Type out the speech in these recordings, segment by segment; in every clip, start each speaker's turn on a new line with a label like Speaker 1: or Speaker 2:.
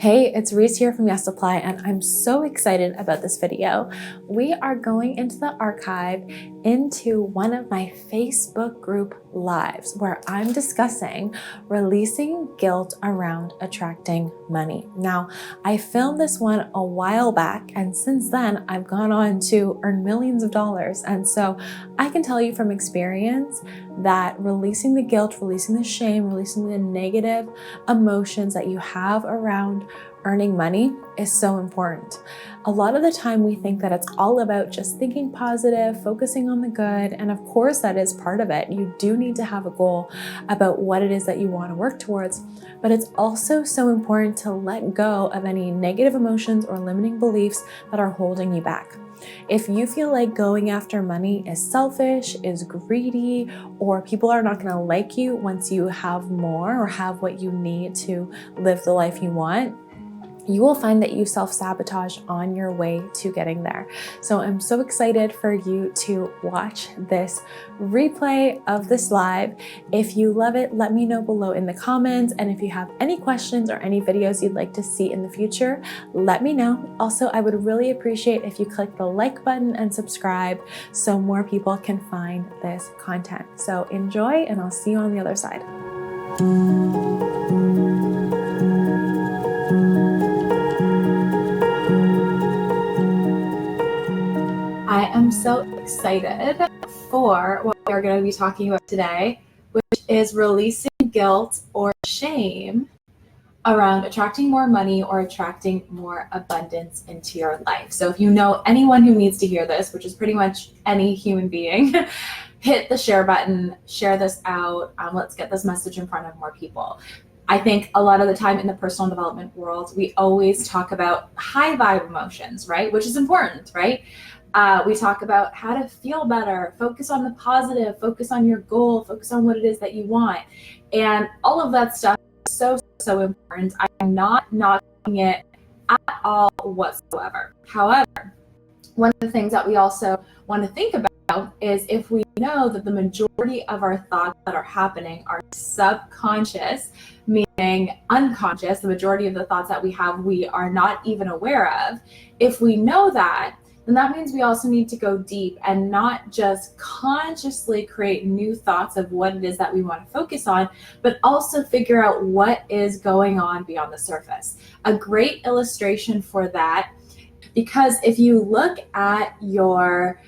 Speaker 1: Hey, it's Reese here from Yes Supply, and I'm so excited about this video. We are going into the archive into one of my Facebook group lives where I'm discussing releasing guilt around attracting money. Now, I filmed this one a while back, and since then I've gone on to earn millions of dollars. And so I can tell you from experience that releasing the guilt, releasing the shame, releasing the negative emotions that you have around earning money is so important. A lot of the time we think that it's all about just thinking positive, focusing on the good, and of course that is part of it. You do need to have a goal about what it is that you want to work towards, but it's also so important to let go of any negative emotions or limiting beliefs that are holding you back. If you feel like going after money is selfish, is greedy, or people are not going to like you once you have more or have what you need to live the life you want, you will find that you self-sabotage on your way to getting there. So I'm so excited for you to watch this replay of this live. If you love it, let me know below in the comments. And if you have any questions or any videos you'd like to see in the future, let me know. Also, I would really appreciate if you click the like button and subscribe so more people can find this content. So enjoy, and I'll see you on the other side. I am so excited for what we are going to be talking about today, which is releasing guilt or shame around attracting more money or attracting more abundance into your life. So if you know anyone who needs to hear this, which is pretty much any human being, hit the share button, share this out. Let's get this message in front of more people. I think a lot of the time in the personal development world, we always talk about high vibe emotions, right? Which is important, right? We talk about how to feel better, focus on the positive, focus on your goal, focus on what it is that you want. And all of that stuff is so important. I'm not knocking it at all whatsoever. However, one of the things that we also want to think about is if we know that the majority of our thoughts that are happening are subconscious, meaning unconscious, the majority of the thoughts that we have we are not even aware of. If we know that, then that means we also need to go deep and not just consciously create new thoughts of what it is that we want to focus on, but also figure out what is going on beyond the surface. A great illustration for that, because if you look at your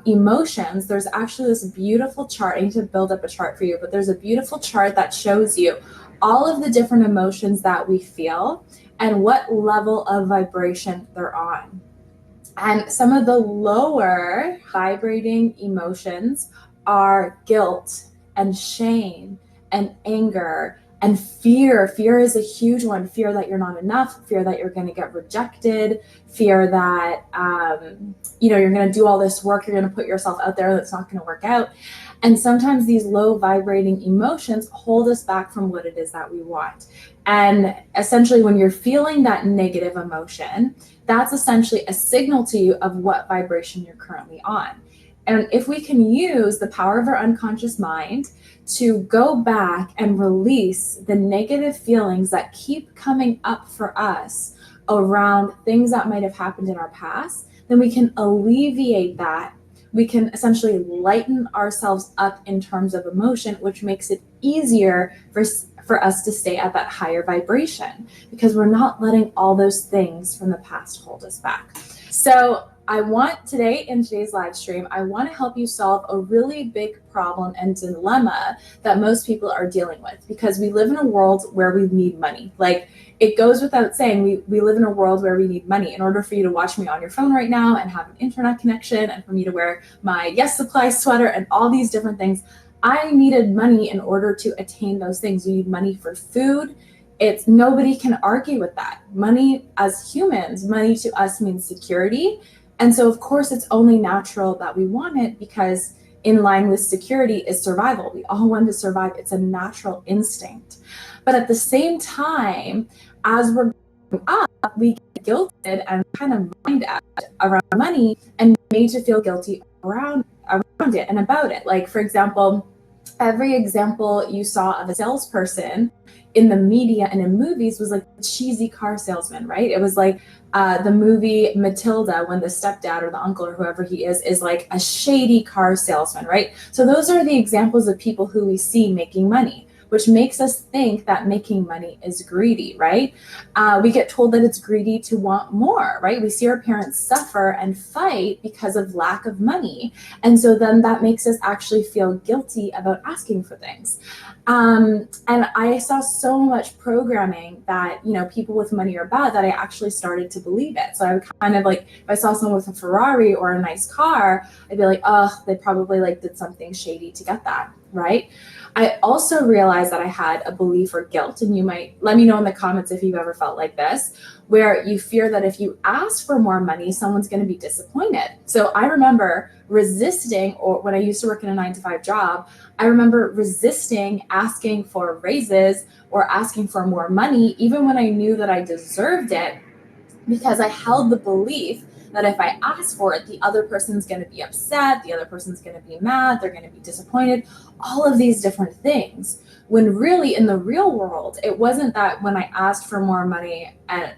Speaker 1: emotions, there's actually this beautiful chart. I need to build up a chart for you, but there's a beautiful chart that shows you all of the different emotions that we feel and what level of vibration they're on. And some of the lower vibrating emotions are guilt and shame and anger and fear. Fear is a huge one. Fear that you're not enough, fear that you're going to get rejected, fear that you're going to do all this work, you're going to put yourself out there that's not going to work out. And sometimes these low vibrating emotions hold us back from what it is that we want. And essentially when you're feeling that negative emotion, that's essentially a signal to you of what vibration you're currently on. And if we can use the power of our unconscious mind to go back and release the negative feelings that keep coming up for us around things that might have happened in our past, then we can alleviate that. We can essentially lighten ourselves up in terms of emotion, which makes it easier for us to stay at that higher vibration because we're not letting all those things from the past hold us back. So I want today, in today's live stream, I want to help you solve a really big problem and dilemma that most people are dealing with, because we live in a world where we need money. Like, it goes without saying, we live in a world where we need money. In order for you to watch me on your phone right now and have an internet connection, and for me to wear my Yes Supply sweater and all these different things, I needed money in order to attain those things. You need money for food. Nobody can argue with that. Money, as humans, money to us means security. And so of course it's only natural that we want it, because in line with security is survival. We all want to survive. It's a natural instinct. But at the same time, as we're growing up, we get guilted and kind of mind around money and made to feel guilty around it and about it. Like, for example, every example you saw of a salesperson in the media and in movies was like a cheesy car salesman, right? It was like the movie Matilda, when the stepdad or the uncle or whoever he is like a shady car salesman, right? So those are the examples of people who we see making money, which makes us think that making money is greedy, right? We get told that it's greedy to want more, right? We see our parents suffer and fight because of lack of money. And so then that makes us actually feel guilty about asking for things. And I saw so much programming that, people with money are bad, that I actually started to believe it. So I would kind of like, if I saw someone with a Ferrari or a nice car, I'd be like, oh, they probably like did something shady to get that, right? I also realized that I had a belief or guilt, and you might let me know in the comments if you've ever felt like this, where you fear that if you ask for more money, someone's going to be disappointed. So I remember resisting, or when I used to work in a 9-to-5 job, I remember resisting asking for raises or asking for more money, even when I knew that I deserved it, because I held the belief that if I ask for it, the other person's going to be upset, the other person's going to be mad, they're going to be disappointed, all of these different things. When really in the real world, it wasn't that when I asked for more money and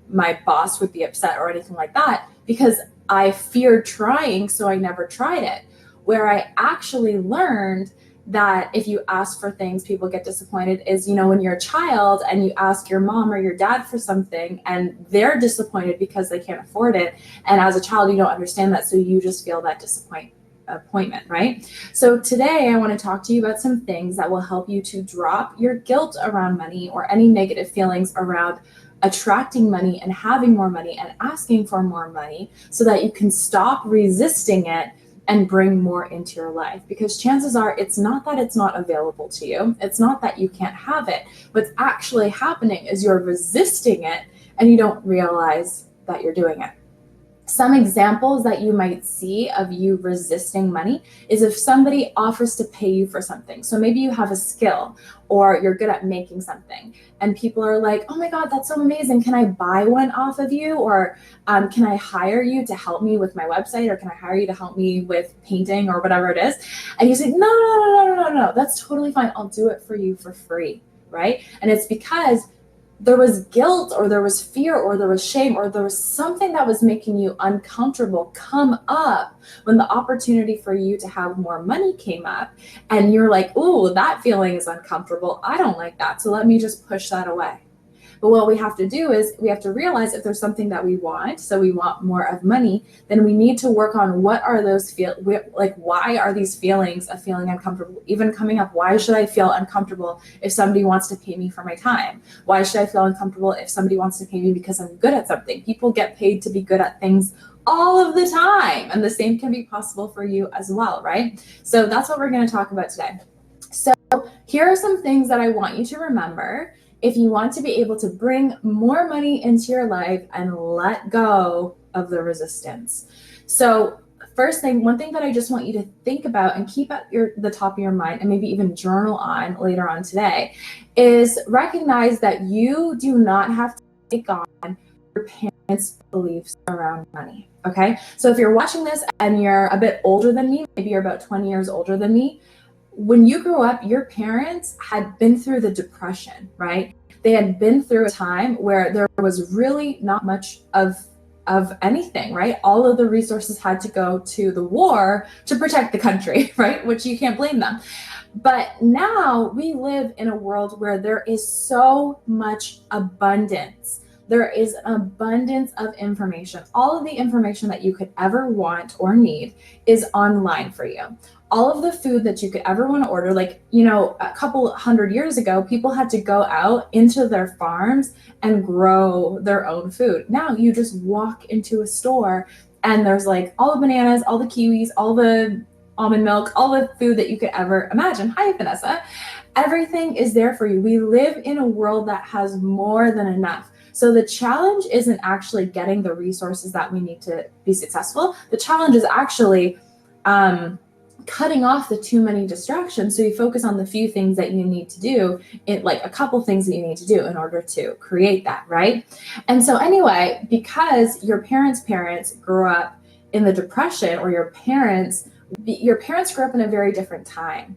Speaker 1: my boss would be upset or anything like that, because I feared trying, so I never tried it. Where I actually learned that if you ask for things, people get disappointed is, when you're a child and you ask your mom or your dad for something and they're disappointed because they can't afford it. And as a child, you don't understand that. So you just feel that disappointment, right? So today I want to talk to you about some things that will help you to drop your guilt around money or any negative feelings around attracting money and having more money and asking for more money, so that you can stop resisting it and bring more into your life. Because chances are it's not that it's not available to you. It's not that you can't have it. What's actually happening is you're resisting it and you don't realize that you're doing it. Some examples that you might see of you resisting money is if somebody offers to pay you for something. So maybe you have a skill or you're good at making something and people are like, oh my God, that's so amazing. Can I buy one off of you? Or can I hire you to help me with my website? Or can I hire you to help me with painting or whatever it is? And you say, no, that's totally fine. I'll do it for you for free, right? And it's because there was guilt or there was fear or there was shame or there was something that was making you uncomfortable come up when the opportunity for you to have more money came up, and you're like, ooh, that feeling is uncomfortable. I don't like that. So let me just push that away. But what we have to do is we have to realize if there's something that we want, so we want more of money, then we need to work on what are those why are these feelings of feeling uncomfortable even coming up? Why should I feel uncomfortable if somebody wants to pay me for my time? Why should I feel uncomfortable if somebody wants to pay me because I'm good at something? People get paid to be good at things all of the time, and the same can be possible for you as well, right? So that's what we're going to talk about today. So here are some things that I want you to remember if you want to be able to bring more money into your life and let go of the resistance. So first thing, one thing that I just want you to think about and keep at the top of your mind, and maybe even journal on later on today, is recognize that you do not have to take on your parents' beliefs around money, okay? So if you're watching this and you're a bit older than me, maybe you're about 20 years older than me, when you grew up, your parents had been through the Depression, right? They had been through a time where there was really not much of anything, right? All of the resources had to go to the war to protect the country, right? Which you can't blame them. But now we live in a world where there is so much abundance. There is an abundance of information. All of the information that you could ever want or need is online for you. All of the food that you could ever want to order, like, a couple hundred years ago, people had to go out into their farms and grow their own food. Now you just walk into a store and there's like all the bananas, all the kiwis, all the almond milk, all the food that you could ever imagine. Hi, Vanessa. Everything is there for you. We live in a world that has more than enough. So the challenge isn't actually getting the resources that we need to be successful. The challenge is actually cutting off the too many distractions, so you focus on the few things that you need to do, like a couple things that you need to do in order to create that, right? And so anyway, because your parents grew up in the Depression, or your parents grew up in a very different time.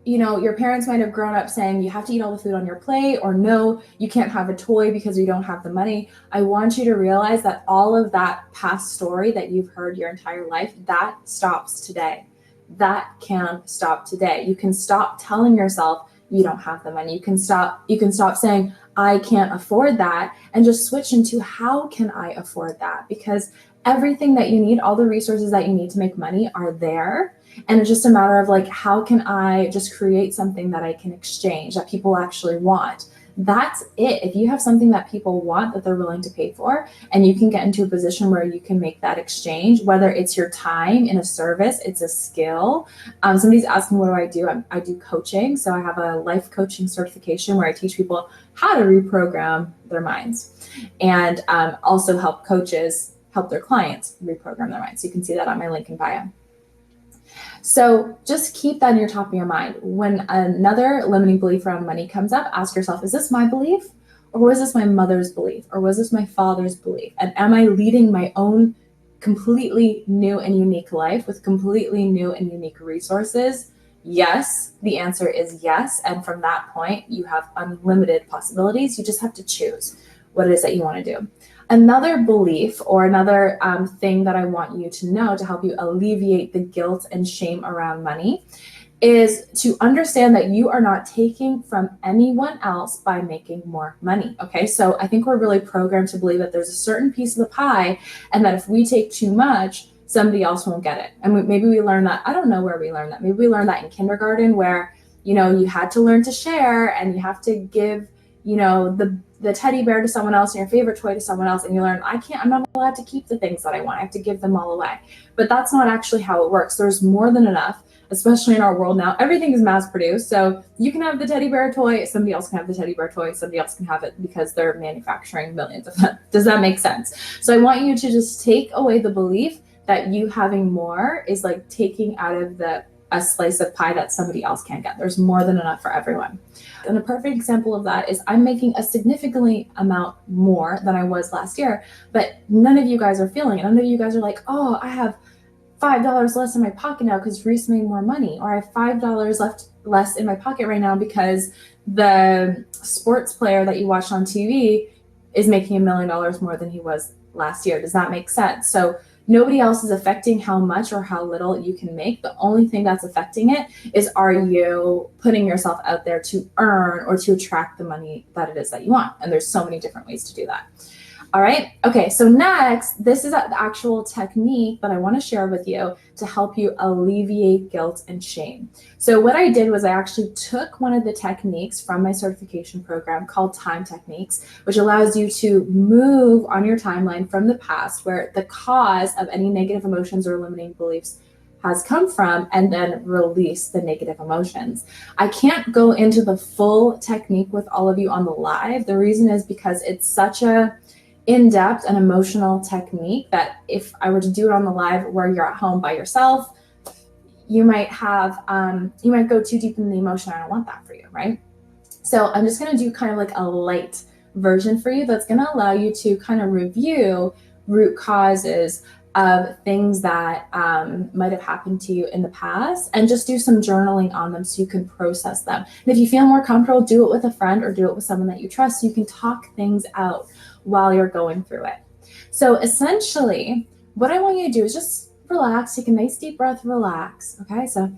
Speaker 1: your parents might have grown up saying you have to eat all the food on your plate, or no, you can't have a toy because you don't have the money. I want you to realize that all of that past story that you've heard your entire life, that stops today. That can stop today. You can stop telling yourself you don't have the money. You can stop saying, I can't afford that, and just switch into, how can I afford that? Because everything that you need, all the resources that you need to make money are there. And it's just a matter of like, how can I just create something that I can exchange, that people actually want? That's it. If you have something that people want, that they're willing to pay for, and you can get into a position where you can make that exchange, whether it's your time in a service, it's a skill. Somebody's asking, what do I do? I do coaching. So I have a life coaching certification where I teach people how to reprogram their minds, and also help coaches help their clients reprogram their minds. So you can see that on my link in bio. So just keep that in your top of your mind. When another limiting belief around money comes up, ask yourself, is this my belief? Or was this my mother's belief? Or was this my father's belief? And am I leading my own completely new and unique life with completely new and unique resources? Yes, the answer is yes. And from that point, you have unlimited possibilities. You just have to choose what it is that you want to do. Another belief, or another thing that I want you to know to help you alleviate the guilt and shame around money, is to understand that you are not taking from anyone else by making more money. Okay, so I think we're really programmed to believe that there's a certain piece of the pie, and that if we take too much, somebody else won't get it. And maybe we learn that, I don't know where we learned that. Maybe we learned that in kindergarten, where you had to learn to share, and you have to give the teddy bear to someone else and your favorite toy to someone else, and you learn, I'm not allowed to keep the things that I want. I have to give them all away. But that's not actually how it works. There's more than enough, especially in our world now. Everything is mass produced. So you can have the teddy bear toy, somebody else can have the teddy bear toy, somebody else can have it, because they're manufacturing millions of them. Does that make sense? So I want you to just take away the belief that you having more is like taking out of a slice of pie that somebody else can't get. There's more than enough for everyone. And a perfect example of that is I'm making a significantly amount more than I was last year, but none of you guys are feeling it. None of you guys are like, oh, I have $5 less in my pocket now because Reese made more money, or I have $5 less in my pocket right now because the sports player that you watched on TV is making $1 million more than he was last year. Does that make sense? So nobody else is affecting how much or how little you can make. The only thing that's affecting it is, are you putting yourself out there to earn or to attract the money that it is that you want? And there's so many different ways to do that. All right. Okay. So next, this is the actual technique that I want to share with you to help you alleviate guilt and shame. So what I did was I actually took one of the techniques from my certification program called time techniques, which allows you to move on your timeline from the past, where the cause of any negative emotions or limiting beliefs has come from, and then release the negative emotions. I can't go into the full technique with all of you on the live. The reason is because it's such a in-depth and emotional technique that if I were to do it on the live where you're at home by yourself, you might go too deep in the emotion. I don't want that for you, right? So I'm just going to do kind of like a light version for you that's going to allow you to kind of review root causes of things that might have happened to you in the past, and just do some journaling on them so you can process them. And if you feel more comfortable, do it with a friend or do it with someone that you trust so you can talk things out while you're going through it. So essentially, what I want you to do is just relax, take a nice deep breath, relax. Okay, so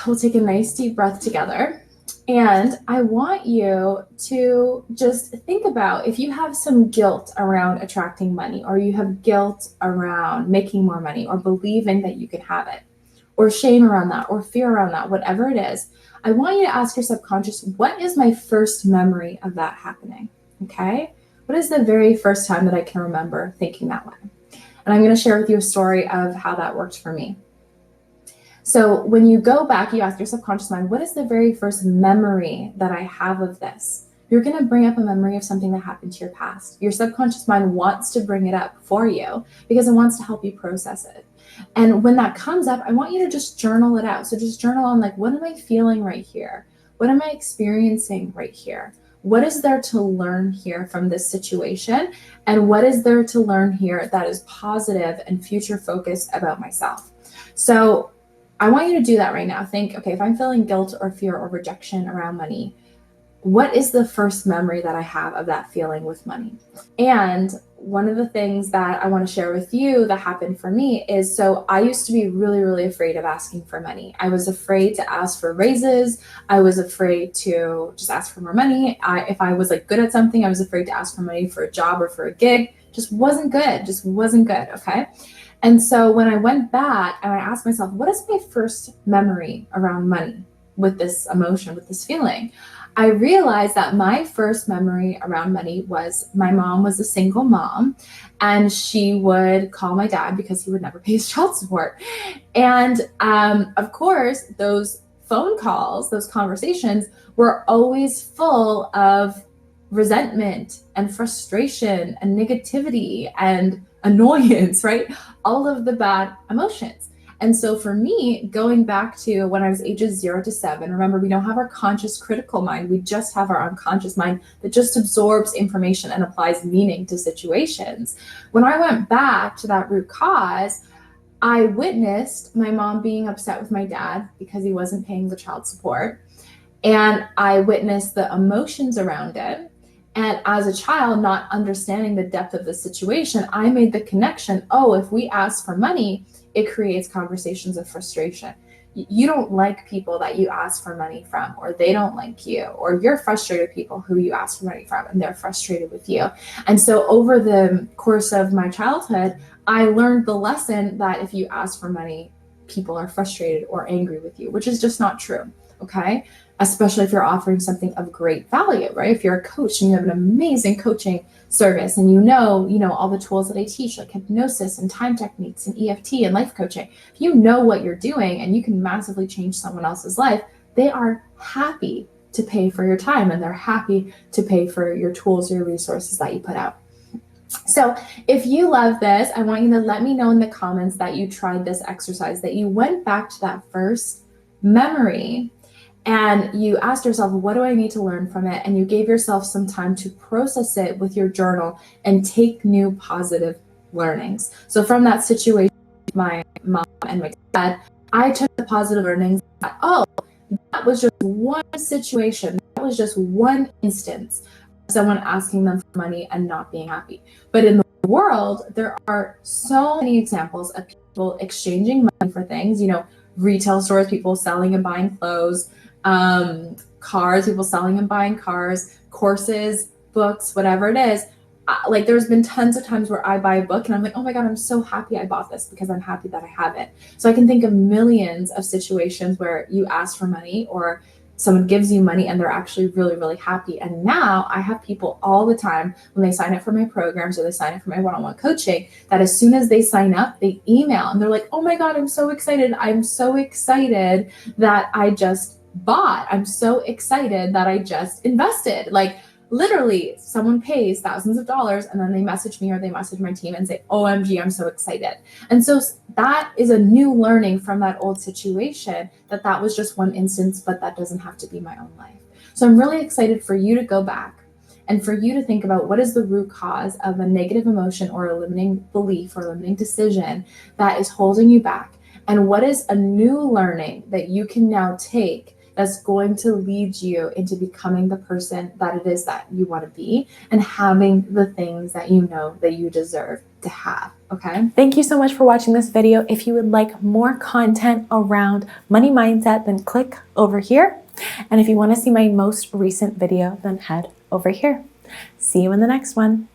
Speaker 1: we'll take a nice deep breath together. And I want you to just think about if you have some guilt around attracting money, or you have guilt around making more money, or believing that you can have it, or shame around that, or fear around that, whatever it is, I want you to ask your subconscious, what is my first memory of that happening? Okay? What is the very first time that I can remember thinking that way? And I'm going to share with you a story of how that worked for me. So when you go back, you ask your subconscious mind, what is the very first memory that I have of this? You're going to bring up a memory of something that happened to your past. Your subconscious mind wants to bring it up for you because it wants to help you process it. And when that comes up, I want you to just journal it out. So just journal on, like, what am I feeling right here? What am I experiencing right here? What is there to learn here from this situation? And what is there to learn here that is positive and future focused about myself? So I want you to do that right now. Think, okay, if I'm feeling guilt or fear or rejection around money, what is the first memory that I have of that feeling with money? And one of the things that I want to share with you that happened for me is, so I used to be really, really afraid of asking for money. I was afraid to ask for raises. I was afraid to just ask for more money. If I was like good at something, I was afraid to ask for money for a job or for a gig. Just wasn't good. Okay. And so when I went back and I asked myself, what is my first memory around money with this emotion, with this feeling? I realized that my first memory around money was my mom was a single mom, and she would call my dad because he would never pay his child support. And of course, those phone calls, those conversations were always full of resentment and frustration and negativity and annoyance, right? All of the bad emotions. And so for me, going back to when I was ages 0 to 7, remember, we don't have our conscious critical mind. We just have our unconscious mind that just absorbs information and applies meaning to situations. When I went back to that root cause, I witnessed my mom being upset with my dad because he wasn't paying the child support. And I witnessed the emotions around it. And as a child, not understanding the depth of the situation, I made the connection, oh, if we ask for money, it creates conversations of frustration. You don't like people that you ask for money from, or they don't like you, or you're frustrated with people who you ask for money from and they're frustrated with you. And so over the course of my childhood, I learned the lesson that if you ask for money, people are frustrated or angry with you, which is just not true. Okay. Especially if you're offering something of great value, right? If you're a coach and you have an amazing coaching service and you know all the tools that I teach, like hypnosis and time techniques and EFT and life coaching, if you know what you're doing and you can massively change someone else's life, they are happy to pay for your time and they're happy to pay for your tools, your resources that you put out. So if you love this, I want you to let me know in the comments that you tried this exercise, that you went back to that first memory and you asked yourself, what do I need to learn from it? And you gave yourself some time to process it with your journal and take new positive learnings. So from that situation, my mom and my dad, I took the positive learnings that, oh, that was just one situation. That was just one instance of someone asking them for money and not being happy. But in the world, there are so many examples of people exchanging money for things, retail stores, people selling and buying clothes, cars, people selling and buying cars, courses, books, whatever it is. Like there's been tons of times where I buy a book and I'm like, oh my God, I'm so happy I bought this because I'm happy that I have it. So I can think of millions of situations where you ask for money or someone gives you money and they're actually really, really happy. And now I have people all the time when they sign up for my programs or they sign up for my one-on-one coaching, that as soon as they sign up, they email and they're like, oh my God, I'm so excited. I'm so excited that I just bought. I'm so excited that I just invested. Like literally someone pays thousands of dollars and then they message me or they message my team and say, OMG, I'm so excited. And so that is a new learning from that old situation, that was just one instance, but that doesn't have to be my own life. So I'm really excited for you to go back and for you to think about what is the root cause of a negative emotion or a limiting belief or limiting decision that is holding you back. And what is a new learning that you can now take that's going to lead you into becoming the person that it is that you want to be and having the things that you know that you deserve to have, okay? Thank you so much for watching this video. If you would like more content around money mindset, then click over here. And if you want to see my most recent video, then head over here. See you in the next one.